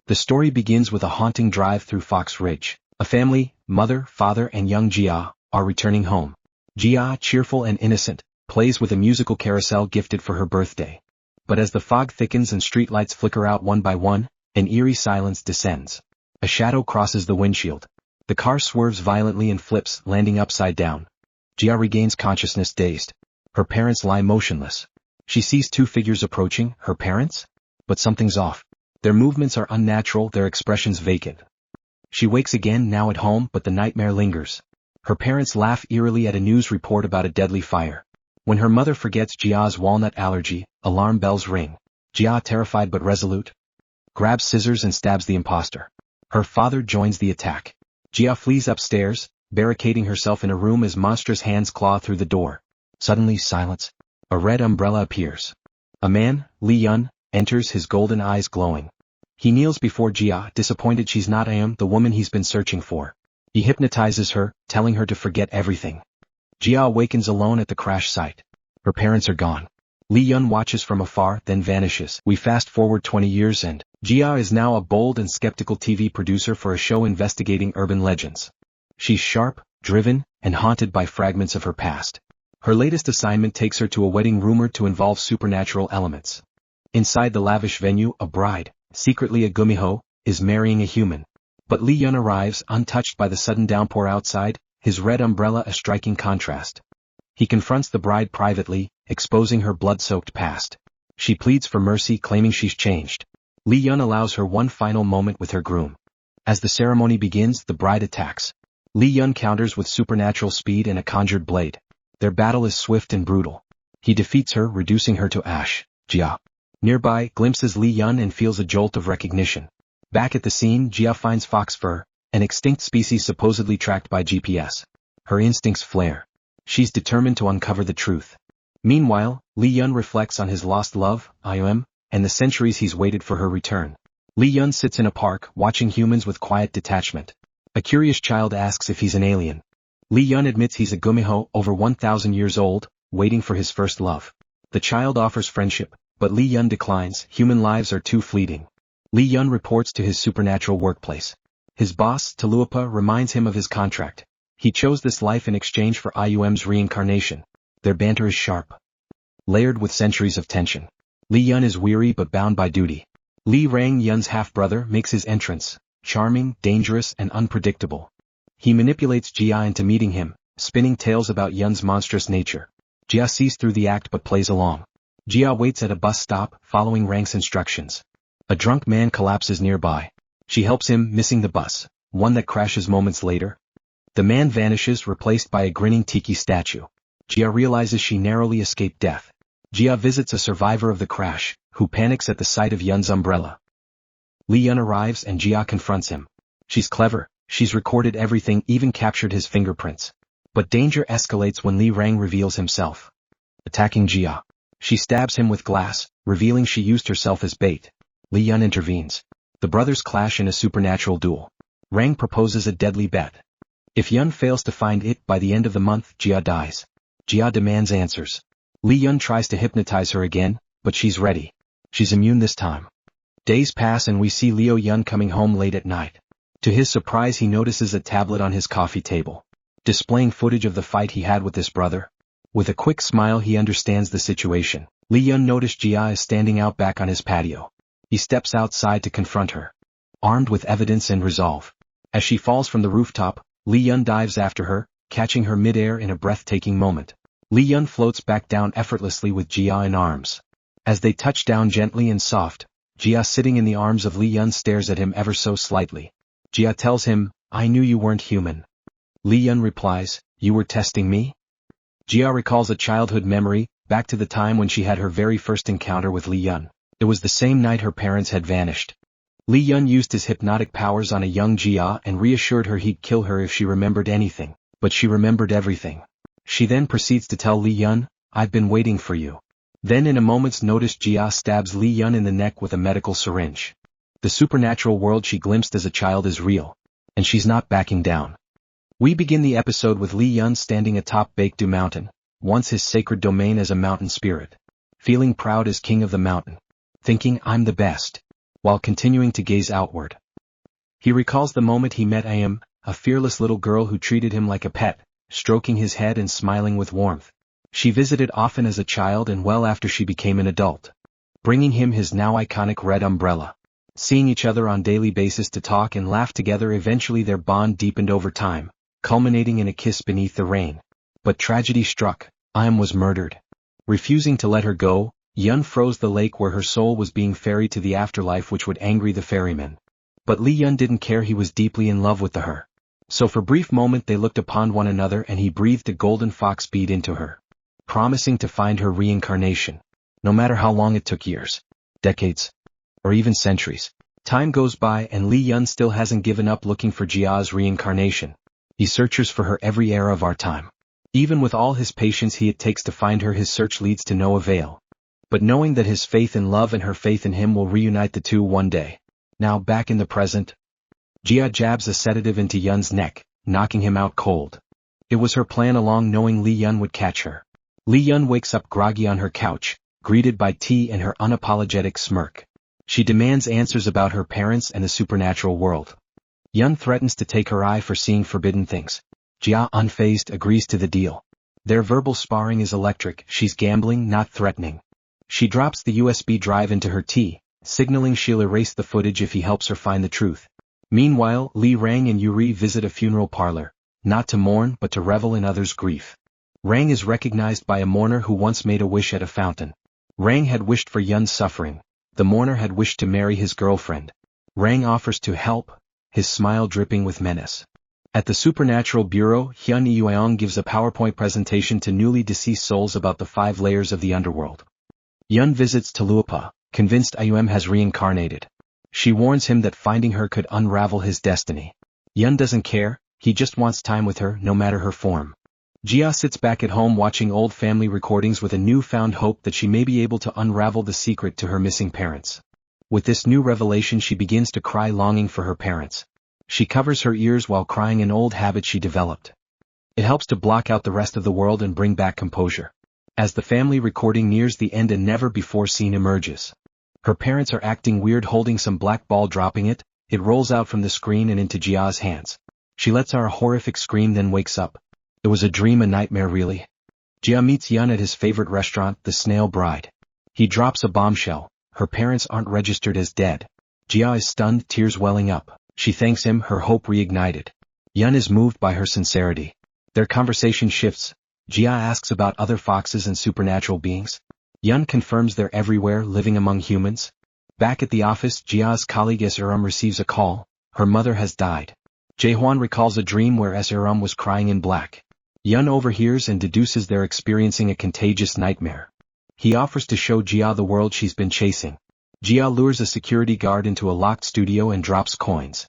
The story begins with a haunting drive through Fox Ridge. A family, mother, father and young Jia, are returning home. Jia, cheerful and innocent, plays with a musical carousel gifted for her birthday. But as the fog thickens and streetlights flicker out one by one, an eerie silence descends. A shadow crosses the windshield. The car swerves violently and flips, landing upside down. Jia regains consciousness dazed. Her parents lie motionless. She sees two figures approaching, her parents? But something's off. Their movements are unnatural, their expressions vacant. She wakes again, now at home, but the nightmare lingers. Her parents laugh eerily at a news report about a deadly fire. When her mother forgets Jia's walnut allergy, alarm bells ring. Jia, terrified but resolute, grabs scissors and stabs the imposter. Her father joins the attack. Jia flees upstairs, barricading herself in a room as monstrous hands claw through the door. Suddenly, silence. A red umbrella appears. A man, Lee Yeon, enters, his golden eyes glowing. He kneels before Jia, disappointed she's not Ah-eum, the woman he's been searching for. He hypnotizes her, telling her to forget everything. Jia awakens alone at the crash site. Her parents are gone. Lee Yeon watches from afar, then vanishes. We fast forward 20 years and Jia is now a bold and skeptical TV producer for a show investigating urban legends. She's sharp, driven, and haunted by fragments of her past. Her latest assignment takes her to a wedding rumored to involve supernatural elements. Inside the lavish venue, a bride, secretly a gumiho, is marrying a human. But Lee Yeon arrives, untouched by the sudden downpour outside, his red umbrella a striking contrast. He confronts the bride privately, exposing her blood-soaked past. She pleads for mercy, claiming she's changed. Lee Yeon allows her one final moment with her groom. As the ceremony begins, the bride attacks. Lee Yeon counters with supernatural speed and a conjured blade. Their battle is swift and brutal. He defeats her, reducing her to ash. Jia, nearby, glimpses Lee Yeon and feels a jolt of recognition. Back at the scene, Jia finds fox fur, an extinct species supposedly tracked by GPS. Her instincts flare. She's determined to uncover the truth. Meanwhile, Lee Yeon reflects on his lost love, Ah-eum, and the centuries he's waited for her return. Lee Yeon sits in a park, watching humans with quiet detachment. A curious child asks if he's an alien. Lee Yeon admits he's a gumiho, over 1,000 years old, waiting for his first love. The child offers friendship, but Lee Yeon declines. Human lives are too fleeting. Lee Yeon reports to his supernatural workplace. His boss, Taluapa, reminds him of his contract. He chose this life in exchange for Ah-eum's reincarnation. Their banter is sharp, layered with centuries of tension. Lee Yeon is weary but bound by duty. Lee Rang-yeon's half-brother makes his entrance, charming, dangerous, and unpredictable. He manipulates Jia into meeting him, spinning tales about Yeon's monstrous nature. Jia sees through the act but plays along. Jia waits at a bus stop, following Rang's instructions. A drunk man collapses nearby. She helps him, missing the bus, one that crashes moments later. The man vanishes, replaced by a grinning tiki statue. Jia realizes she narrowly escaped death. Jia visits a survivor of the crash, who panics at the sight of Yeon's umbrella. Lee Yeon arrives and Jia confronts him. She's clever, she's recorded everything, even captured his fingerprints. But danger escalates when Lee Rang reveals himself. Attacking Jia. She stabs him with glass, revealing she used herself as bait. Lee Yeon intervenes. The brothers clash in a supernatural duel. Rang proposes a deadly bet. If Yeon fails to find it by the end of the month, Jia dies. Jia demands answers. Lee Yeon tries to hypnotize her again, but she's ready. She's immune this time. Days pass and we see Lee Yeon coming home late at night. To his surprise, he notices a tablet on his coffee table, displaying footage of the fight he had with this brother. With a quick smile, he understands the situation. Lee Yeon noticed Jia is standing out back on his patio. He steps outside to confront her, armed with evidence and resolve. As she falls from the rooftop, Lee Yeon dives after her, catching her midair in a breathtaking moment. Lee Yeon floats back down effortlessly with Jia in arms. As they touch down gently and soft, Jia sitting in the arms of Lee Yeon stares at him ever so slightly. Jia tells him, "I knew you weren't human." Lee Yeon replies, "You were testing me?" Jia recalls a childhood memory, back to the time when she had her very first encounter with Lee Yeon. It was the same night her parents had vanished. Lee Yeon used his hypnotic powers on a young Jia and reassured her he'd kill her if she remembered anything, but she remembered everything. She then proceeds to tell Lee Yeon, "I've been waiting for you." Then in a moment's notice, Jia stabs Lee Yeon in the neck with a medical syringe. The supernatural world she glimpsed as a child is real, and she's not backing down. We begin the episode with Lee Yeon standing atop Baekdu Mountain, once his sacred domain as a mountain spirit. Feeling proud as king of the mountain. Thinking, "I'm the best." while continuing to gaze outward. He recalls the moment he met Ah-eum, a fearless little girl who treated him like a pet, stroking his head and smiling with warmth. She visited often as a child and well after she became an adult, bringing him his now iconic red umbrella. Seeing each other on daily basis to talk and laugh together, eventually their bond deepened over time, culminating in a kiss beneath the rain. But tragedy struck. Ah-eum was murdered. Refusing to let her go, Yeon froze the lake where her soul was being ferried to the afterlife, which would anger the ferryman. But Lee Yeon didn't care. He was deeply in love with her. So for a brief moment they looked upon one another and he breathed a golden fox bead into her, promising to find her reincarnation. No matter how long it took, years, decades, or even centuries. Time goes by and Lee Yeon still hasn't given up looking for Jia's reincarnation. He searches for her every era of our time. Even with all his patience it takes to find her, his search leads to no avail. But knowing that his faith in love and her faith in him will reunite the two one day. Now back in the present, Jia jabs a sedative into Yeon's neck, knocking him out cold. It was her plan along, knowing Lee Yeon would catch her. Lee Yeon wakes up groggy on her couch, greeted by tea and her unapologetic smirk. She demands answers about her parents and the supernatural world. Yeon threatens to take her eye for seeing forbidden things. Jia, unfazed, agrees to the deal. Their verbal sparring is electric. She's gambling, not threatening. She drops the USB drive into her tea, signaling she'll erase the footage if he helps her find the truth. Meanwhile, Lee Rang and Yuri visit a funeral parlor, not to mourn but to revel in others' grief. Rang is recognized by a mourner who once made a wish at a fountain. Rang had wished for Yeon's suffering. The mourner had wished to marry his girlfriend. Rang offers to help, his smile dripping with menace. At the Supernatural Bureau, Hyun Eui gives a PowerPoint presentation to newly deceased souls about the 5 layers of the underworld. Yeon visits Taluapa, convinced Ah-eum has reincarnated. She warns him that finding her could unravel his destiny. Yeon doesn't care, he just wants time with her, no matter her form. Jia sits back at home watching old family recordings with a newfound hope that she may be able to unravel the secret to her missing parents. With this new revelation she begins to cry, longing for her parents. She covers her ears while crying, an old habit she developed. It helps to block out the rest of the world and bring back composure. As the family recording nears the end, a never-before scene emerges. Her parents are acting weird, holding some black ball. Dropping it, it rolls out from the screen and into Jia's hands. She lets out a horrific scream, then wakes up. It was a dream, a nightmare really. Jia meets Yeon at his favorite restaurant, the Snail Bride. He drops a bombshell. Her parents aren't registered as dead. Jia is stunned, tears welling up. She thanks him, her hope reignited. Yeon is moved by her sincerity. Their conversation shifts. Jia asks about other foxes and supernatural beings. Yeon confirms they're everywhere, living among humans. Back at the office, Jia's colleague Ah-eum receives a call. Her mother has died. Jae-hwan recalls a dream where Ah-eum was crying in black. Yeon overhears and deduces they're experiencing a contagious nightmare. He offers to show Jia the world she's been chasing. Jia lures a security guard into a locked studio and drops coins.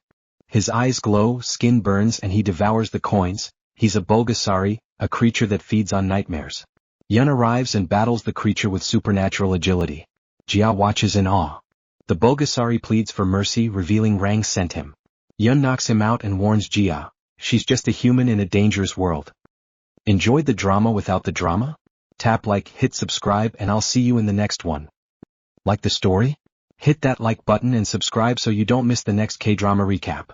His eyes glow, skin burns, and he devours the coins. He's a Bulgasari, a creature that feeds on nightmares. Yeon arrives and battles the creature with supernatural agility. Jia watches in awe. The Bulgasari pleads for mercy, revealing Rang sent him. Yeon knocks him out and warns Jia, she's just a human in a dangerous world. Enjoyed the drama without the drama? Tap like, hit subscribe, and I'll see you in the next one. Like the story? Hit that like button and subscribe so you don't miss the next K-drama recap.